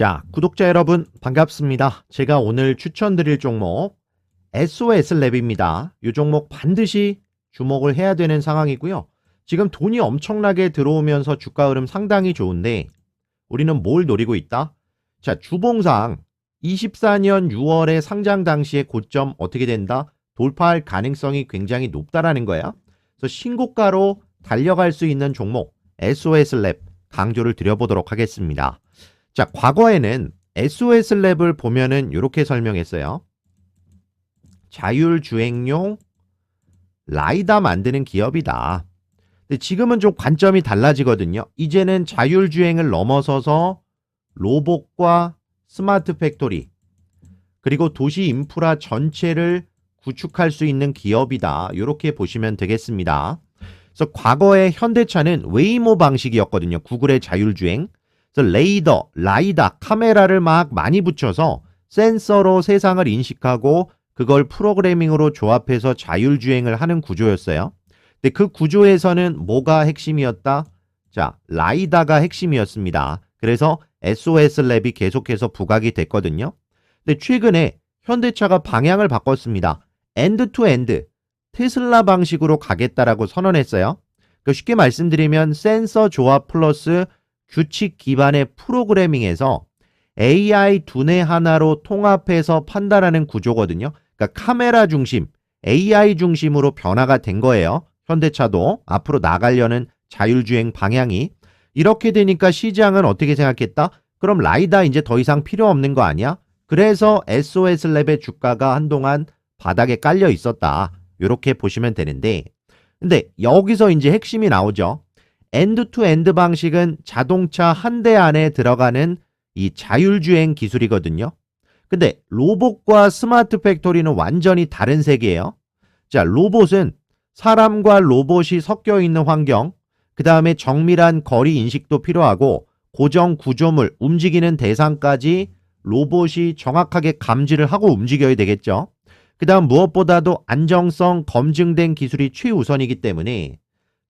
자, 구독자 여러분 반갑습니다. 제가 오늘 추천드릴 종목 SOS랩입니다. 이 종목 반드시 주목을 해야 되는 상황이고요. 지금 돈이 엄청나게 들어오면서 주가 흐름 상당히 좋은데 우리는 뭘 노리고 있다? 자, 주봉상 24년 6월에 상장 당시의 고점 어떻게 된다? 돌파할 가능성이 굉장히 높다라는 거야. 그래서 신고가로 달려갈 수 있는 종목 SOS랩 강조를 드려보도록 하겠습니다. 자, 과거에는 SOS랩을 보면은 이렇게 설명했어요. 자율주행용 라이다 만드는 기업이다. 근데 지금은 좀 관점이 달라지거든요. 이제는 자율주행을 넘어서서 로봇과 스마트 팩토리 그리고 도시 인프라 전체를 구축할 수 있는 기업이다. 이렇게 보시면 되겠습니다. 그래서 과거에 현대차는 웨이모 방식이었거든요. 구글의 자율주행. 그래서 레이더, 라이다, 카메라를 막 많이 붙여서 센서로 세상을 인식하고 그걸 프로그래밍으로 조합해서 자율주행을 하는 구조였어요. 근데 그 구조에서는 뭐가 핵심이었다? 자, 라이다가 핵심이었습니다. 그래서 SOS랩이 계속해서 부각이 됐거든요. 근데 최근에 현대차가 방향을 바꿨습니다. 엔드 투 엔드, 테슬라 방식으로 가겠다라고 선언했어요. 쉽게 말씀드리면 센서 조합 플러스 규칙 기반의 프로그래밍에서 AI 두뇌 하나로 통합해서 판단하는 구조거든요. 그러니까 카메라 중심, AI 중심으로 변화가 된 거예요. 현대차도 앞으로 나가려는 자율주행 방향이. 이렇게 되니까 시장은 어떻게 생각했다? 그럼 라이다 이제 더 이상 필요 없는 거 아니야? 그래서 SOS랩의 주가가 한동안 바닥에 깔려 있었다. 이렇게 보시면 되는데, 근데 여기서 이제 핵심이 나오죠. 엔드 투 엔드 방식은 자동차 한 대 안에 들어가는 이 자율주행 기술이거든요. 근데 로봇과 스마트 팩토리는 완전히 다른 세계예요. 자, 로봇은 사람과 로봇이 섞여 있는 환경, 그 다음에 정밀한 거리 인식도 필요하고 고정 구조물, 움직이는 대상까지 로봇이 정확하게 감지를 하고 움직여야 되겠죠. 그 다음 무엇보다도 안정성 검증된 기술이 최우선이기 때문에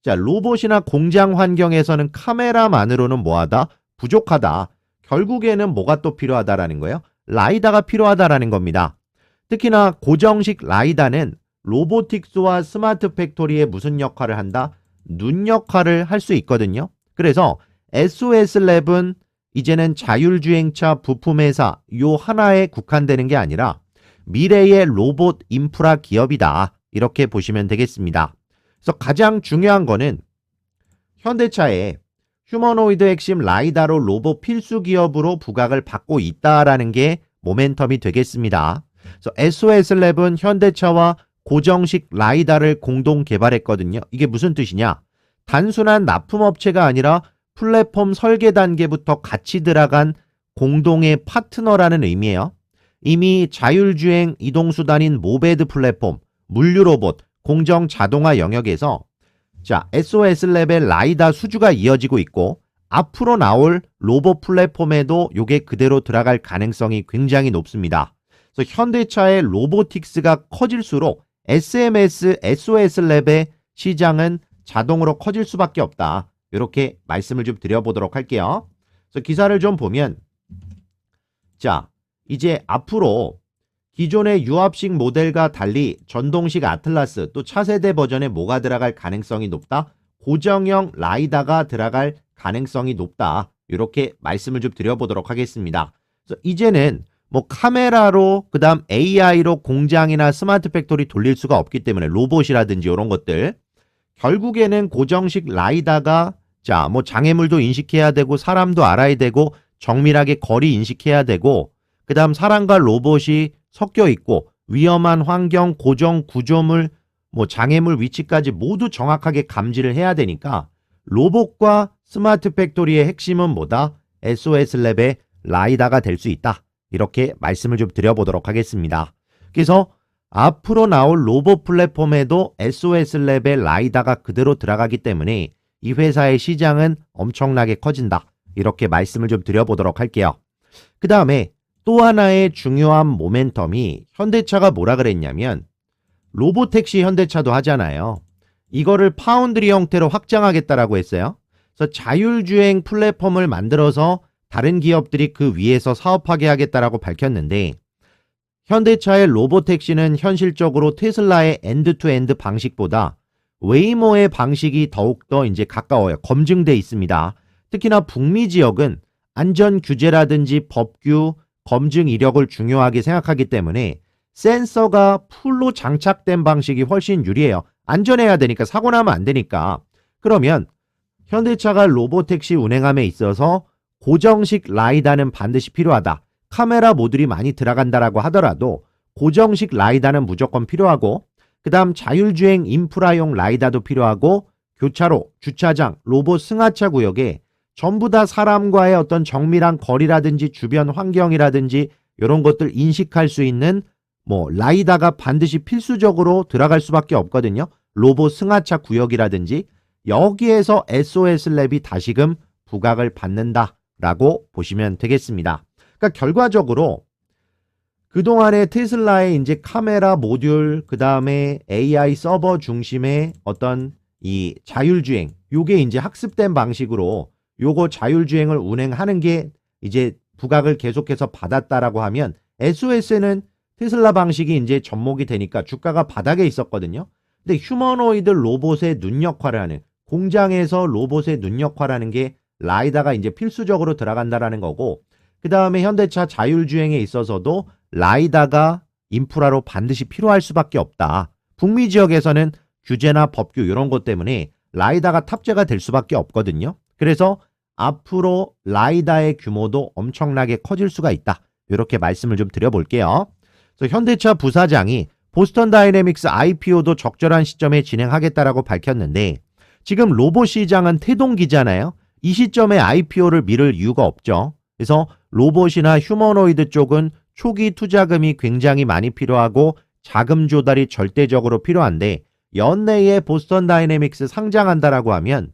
자, 로봇이나 공장 환경에서는 카메라만으로는 뭐하다? 부족하다. 결국에는 뭐가 또 필요하다라는 거예요? 라이다가 필요하다라는 겁니다. 특히나 고정식 라이다는 로보틱스와 스마트 팩토리에 무슨 역할을 한다? 눈 역할을 할 수 있거든요. 그래서 SOS랩은 이제는 자율주행차 부품회사 요 하나에 국한되는 게 아니라 미래의 로봇 인프라 기업이다. 이렇게 보시면 되겠습니다. 그래서 가장 중요한 거는 현대차의 휴머노이드 핵심 라이다로 로봇 필수 기업으로 부각을 받고 있다라는 게 모멘텀이 되겠습니다. 그래서 SOS랩은 현대차와 고정식 라이다를 공동 개발했거든요. 이게 무슨 뜻이냐? 단순한 납품업체가 아니라 플랫폼 설계 단계부터 같이 들어간 공동의 파트너라는 의미예요. 이미 자율주행 이동수단인 모베드 플랫폼, 물류로봇, 공정 자동화 영역에서 자, SOS랩의 라이다 수주가 이어지고 있고 앞으로 나올 로봇 플랫폼에도 이게 그대로 들어갈 가능성이 굉장히 높습니다. 그래서 현대차의 로보틱스가 커질수록 SMS, SOS랩의 시장은 자동으로 커질 수밖에 없다. 이렇게 말씀을 좀 드려보도록 할게요. 그래서 기사를 좀 보면 자, 이제 앞으로 기존의 유압식 모델과 달리 전동식 아틀라스 또 차세대 버전에 뭐가 들어갈 가능성이 높다? 고정형 라이다가 들어갈 가능성이 높다. 이렇게 말씀을 좀 드려보도록 하겠습니다. 그래서 이제는 뭐 카메라로 그 다음 AI로 공장이나 스마트 팩토리 돌릴 수가 없기 때문에 로봇이라든지 이런 것들 결국에는 고정식 라이다가 자, 뭐 장애물도 인식해야 되고 사람도 알아야 되고 정밀하게 거리 인식해야 되고 그 다음 사람과 로봇이 섞여 있고 위험한 환경, 고정 구조물, 뭐 장애물 위치까지 모두 정확하게 감지를 해야 되니까 로봇과 스마트 팩토리의 핵심은 뭐다? SOS랩의 라이다가 될 수 있다. 이렇게 말씀을 좀 드려보도록 하겠습니다. 그래서 앞으로 나올 로봇 플랫폼에도 SOS랩의 라이다가 그대로 들어가기 때문에 이 회사의 시장은 엄청나게 커진다. 이렇게 말씀을 좀 드려보도록 할게요. 그 다음에 또 하나의 중요한 모멘텀이 현대차가 뭐라 그랬냐면 로보택시 현대차도 하잖아요. 이거를 파운드리 형태로 확장하겠다라고 했어요. 그래서 자율주행 플랫폼을 만들어서 다른 기업들이 그 위에서 사업하게 하겠다라고 밝혔는데 현대차의 로보택시는 현실적으로 테슬라의 엔드-투-엔드 방식보다 웨이모의 방식이 더욱더 이제 가까워요. 검증돼 있습니다. 특히나 북미 지역은 안전 규제라든지 법규, 검증 이력을 중요하게 생각하기 때문에 센서가 풀로 장착된 방식이 훨씬 유리해요. 안전해야 되니까, 사고 나면 안 되니까. 그러면 현대차가 로보택시 운행함에 있어서 고정식 라이다는 반드시 필요하다. 카메라 모듈이 많이 들어간다라고 하더라도 고정식 라이다는 무조건 필요하고, 그 다음 자율주행 인프라용 라이다도 필요하고, 교차로, 주차장, 로봇 승하차 구역에 전부 다 사람과의 어떤 정밀한 거리라든지 주변 환경이라든지 이런 것들 인식할 수 있는 라이다가 반드시 필수적으로 들어갈 수밖에 없거든요. 로봇 승하차 구역이라든지. 여기에서 SOS랩이 다시금 부각을 받는다라고 보시면 되겠습니다. 그러니까 결과적으로 그동안의 테슬라의 이제 카메라 모듈, 그 다음에 AI 서버 중심의 어떤 이 자율주행, 요게 이제 학습된 방식으로 요거 자율주행을 운행하는 게 이제 부각을 계속해서 받았다라고 하면, SOS는 테슬라 방식이 이제 접목이 되니까 주가가 바닥에 있었거든요. 근데 휴머노이드 로봇의 눈 역할을 하는, 공장에서 로봇의 눈 역할을 하는 게 라이다가 이제 필수적으로 들어간다라는 거고, 그 다음에 현대차 자율주행에 있어서도 라이다가 인프라로 반드시 필요할 수밖에 없다. 북미 지역에서는 규제나 법규 이런 것 때문에 라이다가 탑재가 될 수밖에 없거든요. 그래서 앞으로 라이다의 규모도 엄청나게 커질 수가 있다. 이렇게 말씀을 좀 드려볼게요. 그래서 현대차 부사장이 보스턴 다이내믹스 IPO도 적절한 시점에 진행하겠다라고 밝혔는데, 지금 로봇 시장은 태동기잖아요. 이 시점에 IPO를 미룰 이유가 없죠. 그래서 로봇이나 휴머노이드 쪽은 초기 투자금이 굉장히 많이 필요하고 자금 조달이 절대적으로 필요한데, 연내에 보스턴 다이내믹스 상장한다라고 하면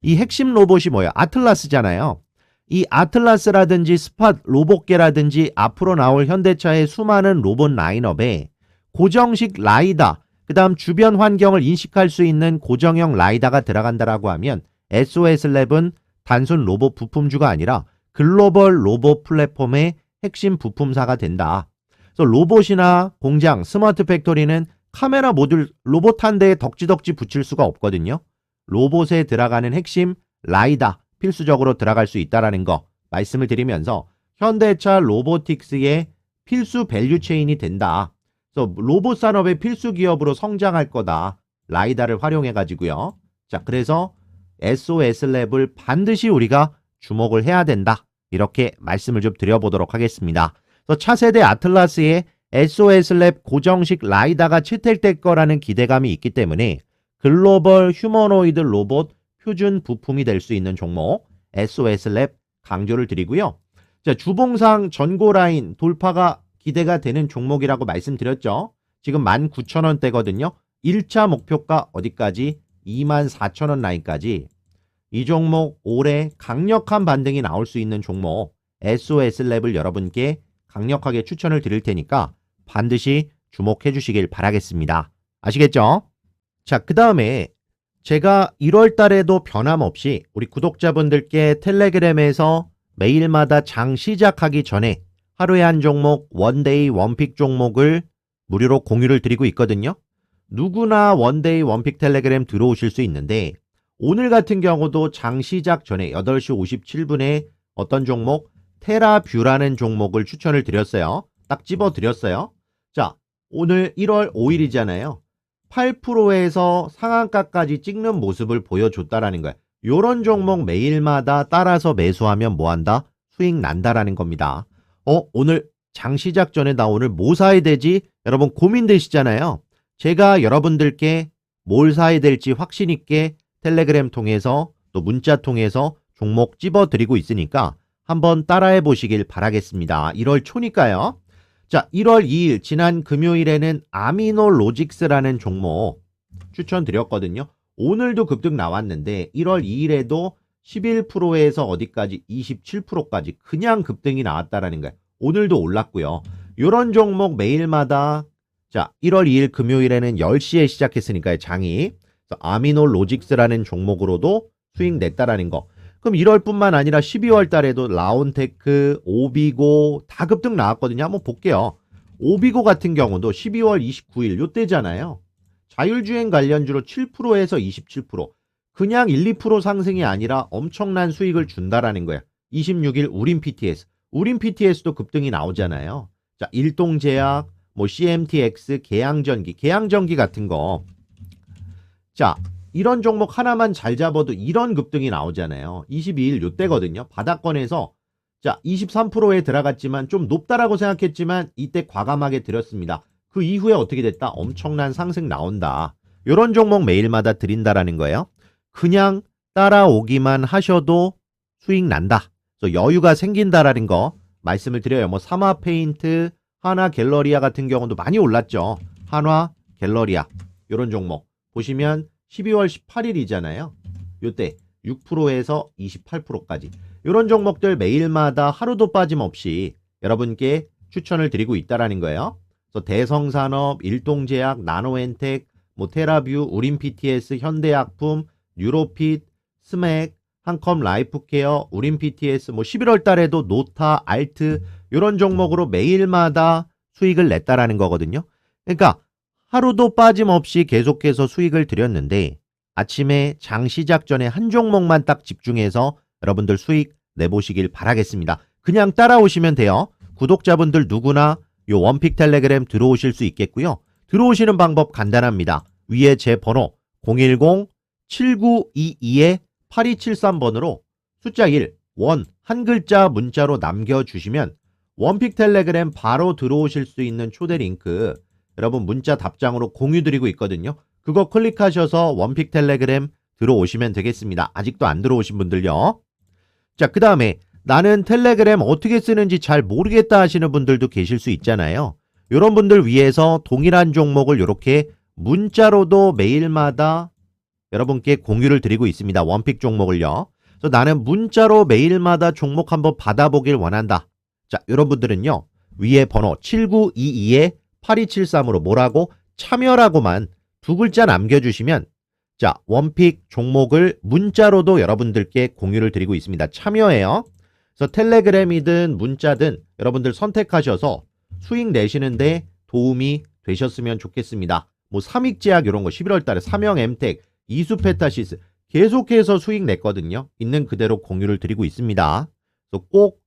이 핵심 로봇이 뭐예요? 아틀라스잖아요. 이 아틀라스라든지 스팟 로봇계라든지 앞으로 나올 현대차의 수많은 로봇 라인업에 고정식 라이다, 그 다음 주변 환경을 인식할 수 있는 고정형 라이다가 들어간다라고 하면 SOS랩은 단순 로봇 부품주가 아니라 글로벌 로봇 플랫폼의 핵심 부품사가 된다. 그래서 로봇이나 공장, 스마트 팩토리는 카메라 모듈 로봇 한 대에 덕지덕지 붙일 수가 없거든요. 로봇에 들어가는 핵심 라이다 필수적으로 들어갈 수 있다라는 거 말씀을 드리면서, 현대차 로보틱스의 필수 밸류체인이 된다. 그래서 로봇 산업의 필수 기업으로 성장할 거다. 라이다를 활용해 가지고요. 자, 그래서 SOS랩을 반드시 우리가 주목을 해야 된다. 이렇게 말씀을 좀 드려보도록 하겠습니다. 그래서 차세대 아틀라스의 SOS랩 고정식 라이다가 채택될 거라는 기대감이 있기 때문에 글로벌 휴머노이드 로봇 표준 부품이 될 수 있는 종목 SOS랩 강조를 드리고요. 자, 주봉상 전고 라인 돌파가 기대가 되는 종목이라고 말씀드렸죠. 지금 19,000원대거든요. 1차 목표가 어디까지? 24,000원 라인까지. 이 종목 올해 강력한 반등이 나올 수 있는 종목 SOS랩을 여러분께 강력하게 추천을 드릴 테니까 반드시 주목해 주시길 바라겠습니다. 아시겠죠? 자, 그 다음에 제가 1월 달에도 변함없이 우리 구독자분들께 텔레그램에서 매일마다 장 시작하기 전에 하루에 한 종목 원데이 원픽 종목을 무료로 공유를 드리고 있거든요. 누구나 원데이 원픽 텔레그램 들어오실 수 있는데, 오늘 같은 경우도 장 시작 전에 8시 57분에 어떤 종목 테라뷰라는 종목을 추천을 드렸어요. 딱 집어 드렸어요. 자, 오늘 1월 5일이잖아요. 8%에서 상한가까지 찍는 모습을 보여줬다라는 거예요. 요런 종목 매일마다 따라서 매수하면 뭐한다? 수익 난다라는 겁니다. 오늘 장 시작 전에 나 오늘 뭐 사야 되지? 여러분 고민되시잖아요. 제가 여러분들께 뭘 사야 될지 확신 있게 텔레그램 통해서 또 문자 통해서 종목 찝어드리고 있으니까 한번 따라해 보시길 바라겠습니다. 1월 초니까요. 자, 1월 2일 지난 금요일에는 아미노로직스라는 종목 추천드렸거든요. 오늘도 급등 나왔는데 1월 2일에도 11%에서 어디까지 27%까지 그냥 급등이 나왔다라는 거예요. 오늘도 올랐고요. 이런 종목 매일마다 자 1월 2일 금요일에는 10시에 시작했으니까요. 장이 아미노로직스라는 종목으로도 수익 냈다라는 거. 그럼 1월뿐만 아니라 12월 달에도 라온테크, 오비고 다 급등 나왔거든요. 한번 볼게요. 오비고 같은 경우도 12월 29일 요때잖아요. 자율주행 관련주로 7%에서 27%. 그냥 1, 2% 상승이 아니라 엄청난 수익을 준다라는 거야. 26일 우린 PTS. 우린 PTS도 급등이 나오잖아요. 자, 일동제약, 뭐 CMTX, 계양전기 같은 거. 자, 이런 종목 하나만 잘 잡아도 이런 급등이 나오잖아요. 22일 요때거든요. 바닥권에서 자 23%에 들어갔지만 좀 높다라고 생각했지만 이때 과감하게 들였습니다. 그 이후에 어떻게 됐다? 엄청난 상승 나온다. 이런 종목 매일마다 드린다라는 거예요. 그냥 따라오기만 하셔도 수익 난다. 그래서 여유가 생긴다라는 거 말씀을 드려요. 뭐 사마페인트, 한화 갤러리아 같은 경우도 많이 올랐죠. 한화 갤러리아 이런 종목 보시면 12월 18일이잖아요. 요때 6%에서 28%까지 이런 종목들 매일마다 하루도 빠짐없이 여러분께 추천을 드리고 있다라는 거예요. 그래서 대성산업, 일동제약, 나노엔텍, 뭐 테라뷰, 우린PTS, 현대약품, 뉴로핏, 스맥, 한컴 라이프케어, 우린PTS, 뭐 11월 달에도 노타, 알트 이런 종목으로 매일마다 수익을 냈다라는 거거든요. 그러니까 하루도 빠짐없이 계속해서 수익을 드렸는데 아침에 장 시작 전에 한 종목만 딱 집중해서 여러분들 수익 내보시길 바라겠습니다. 그냥 따라오시면 돼요. 구독자분들 누구나 요 원픽 텔레그램 들어오실 수 있겠고요. 들어오시는 방법 간단합니다. 위에 제 번호 010-7922-8273번으로 숫자 1, 원, 한 글자 문자로 남겨주시면 원픽 텔레그램 바로 들어오실 수 있는 초대 링크 여러분 문자 답장으로 공유 드리고 있거든요. 그거 클릭하셔서 원픽 텔레그램 들어오시면 되겠습니다. 아직도 안 들어오신 분들요. 자, 그 다음에 나는 텔레그램 어떻게 쓰는지 잘 모르겠다 하시는 분들도 계실 수 있잖아요. 이런 분들 위해서 동일한 종목을 이렇게 문자로도 매일마다 여러분께 공유를 드리고 있습니다. 원픽 종목을요. 그래서 나는 문자로 매일마다 종목 한번 받아보길 원한다. 자, 여러분들은요. 위에 번호 7922-8273으로 뭐라고? 참여라고만 두 글자 남겨주시면 자, 원픽 종목을 문자로도 여러분들께 공유를 드리고 있습니다. 참여해요. 그래서 텔레그램이든 문자든 여러분들 선택하셔서 수익 내시는데 도움이 되셨으면 좋겠습니다. 뭐 삼익제약 이런 거 11월 달에 삼영엠텍, 이수페타시스 계속해서 수익 냈거든요. 있는 그대로 공유를 드리고 있습니다. 그래서 꼭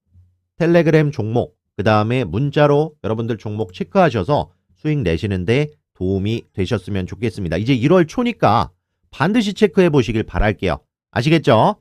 텔레그램 종목 그 다음에 문자로 여러분들 종목 체크하셔서 수익 내시는데 도움이 되셨으면 좋겠습니다. 이제 1월 초니까 반드시 체크해 보시길 바랄게요. 아시겠죠?